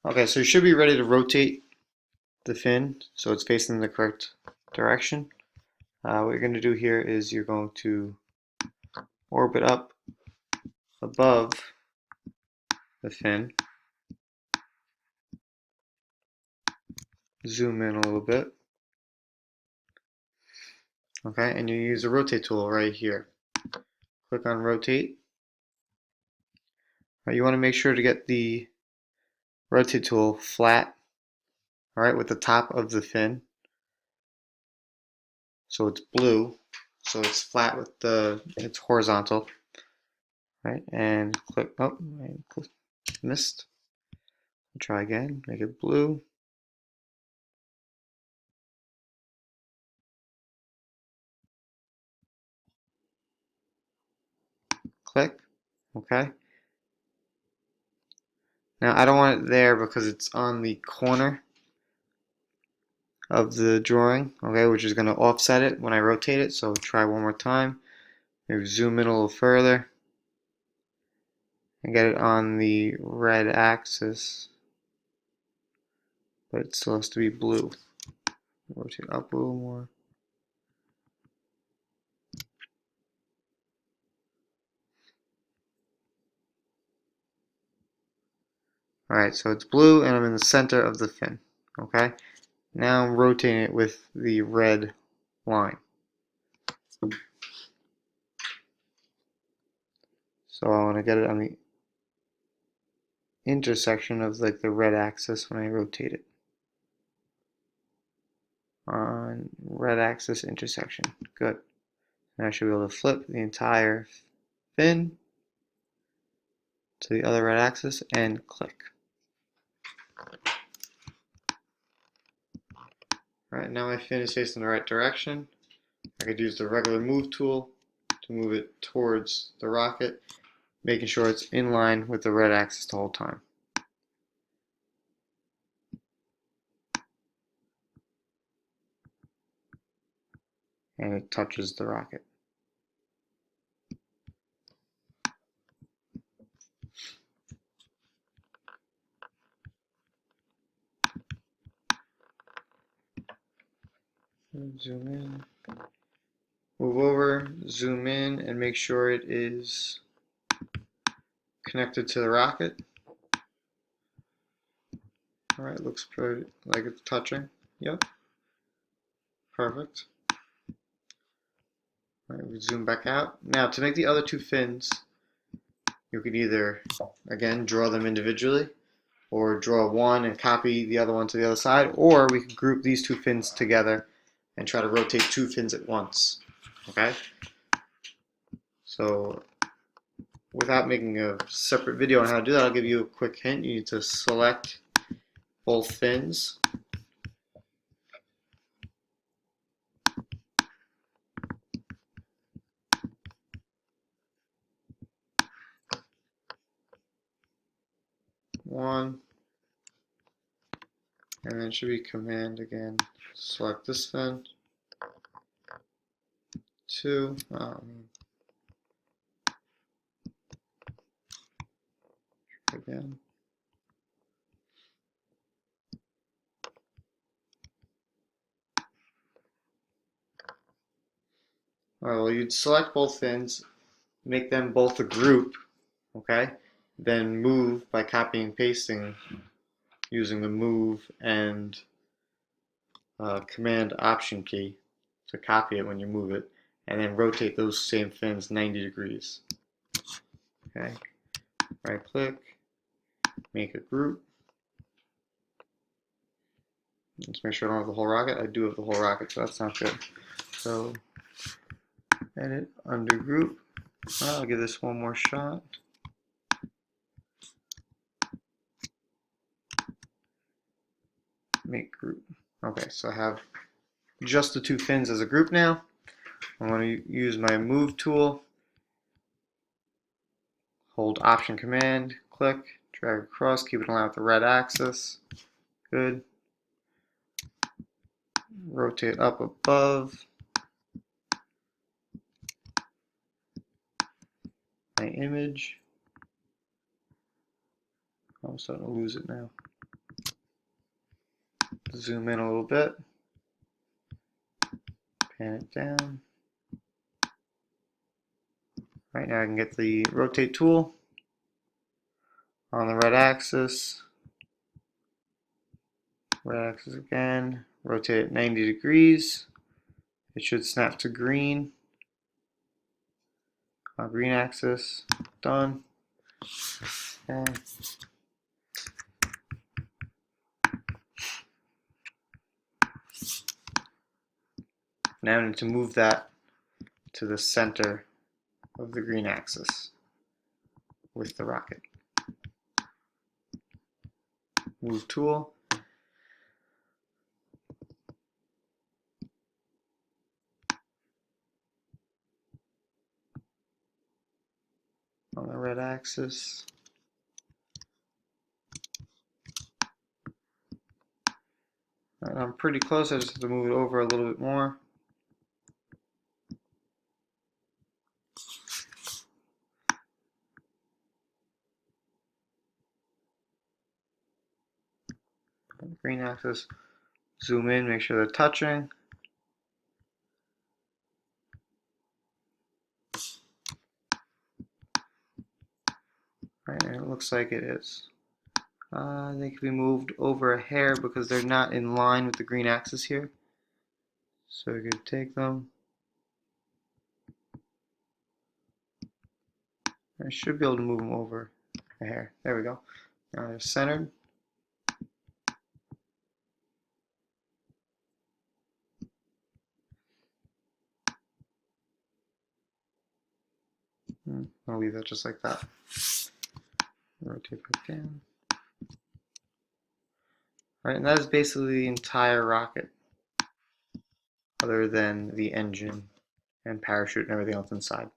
Okay, so you should be ready to rotate the fin so it's facing the correct direction. What you're going to do here is you're going to orbit up above the fin, zoom in a little bit, okay, and you use the rotate tool right here. Click on rotate. Right, you want to make sure to get the rotate tool flat, all right, with the top of the fin. So it's blue, so it's flat with it's horizontal, right? And click, oh, missed. Try again, make it blue. Click, okay. Now I don't want it there because it's on the corner of the drawing, okay, which is going to offset it when I rotate it. So try one more time. Maybe zoom in a little further and get it on the red axis, but it still has to be blue. Rotate up a little more. Alright, so it's blue and I'm in the center of the fin. Okay? Now I'm rotating it with the red line. So I want to get it on the intersection of like the red axis when I rotate it. On red axis intersection. Good. Now I should be able to flip the entire fin to the other red axis and click. Alright, now my fin is facing the right direction. I could use the regular move tool to move it towards the rocket, making sure it's in line with the red axis the whole time. And it touches the rocket. Zoom in, move over, zoom in, and make sure it is connected to the rocket. Alright, looks pretty like it's touching. Yep, perfect. Alright, we zoom back out. Now, to make the other two fins, you could either, again, draw them individually, or draw one and copy the other one to the other side, or we could group these two fins together and try to rotate two fins at once. Okay? So without making a separate video on how to do that, I'll give you a quick hint. You need to select both fins. One, and then it should be command again. Select this fin. Two, again. Alright, well, you'd select both fins, make them both a group, okay? Then move by copying and pasting using the move and command option key to copy it when you move it, and then rotate those same fins 90 degrees. Okay, right click, make a group. Let's make sure I don't have the whole rocket. I do have the whole rocket, so that's not good. So edit, under group. I'll give this one more shot. Make group. Okay, so I have just the two fins as a group now. I'm going to use my move tool. Hold option command, click, drag across, keep it in line with the red axis. Good. Rotate up above my image. I'm starting to lose it now. zoom in a little bit, pan it down. Right now I can get the rotate tool on the red axis again, rotate it 90 degrees. It should snap to green. Green axis, done. Okay. Now I need to move that to the center of the green axis with the rocket. Move tool. On the red axis. Right, I'm pretty close, I just have to move it over a little bit more. Green axis, zoom in, make sure they're touching. Right, and it looks like it is. They can be moved over a hair because they're not in line with the green axis here. So we could take them. I should be able to move them over a hair. There we go. Now they're centered. I'll leave that just like that. Rotate back down. Right, and that is basically the entire rocket, other than the engine and parachute and everything else inside.